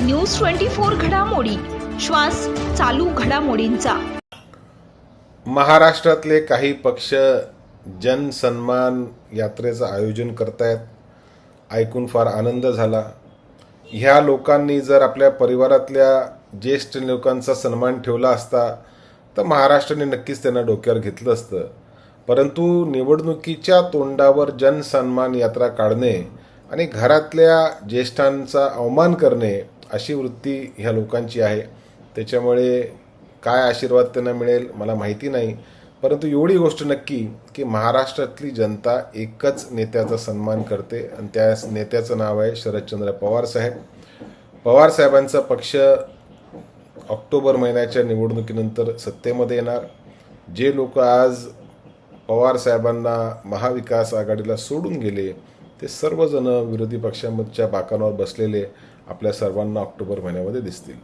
News 24 घडामोडी, श्वास चालू घडामोडींचा। महाराष्ट्रातले काही पक्ष जनसन्मान यात्रेचं आयोजन करतायत, ऐकून फार आनंद झाला। ह्या लोकांनी जर आपल्या परिवारातल्या ज्येष्ठ लोकांचा सन्मान ठेवला असता तर महाराष्ट्राने नक्कीच त्यांना डोक्यावर घेतलं असतं। परंतु निवडणुकीच्या तोंडावर जनसन्मान यात्रा काढणे आणि घरातल्या ज्येष्ठांचा अवमान करणे अशी वृत्ती ह्या लोकांची आहे। त्याच्यामुळे काय आशीर्वाद त्यांना मिळेल मला माहिती नाही, परंतु एवढी गोष्ट नक्की की महाराष्ट्रातली जनता एकच नेत्याचा सन्मान करते आणि त्या नेत्याचं नाव आहे शरदचंद्र पवार साहेब। पवार साहेबांचा पक्ष ऑक्टोबर महिन्याच्या निवडणुकीनंतर सत्तेमध्ये येणार। जे लोक आज पवार साहेबांना महाविकास आघाडीला सोडून गेले ते सर्वजण विरोधी पक्षांच्या बाकांवर बसलेले आपल्या सर्वांना ऑक्टोबर महिन्यामध्ये दिसतील।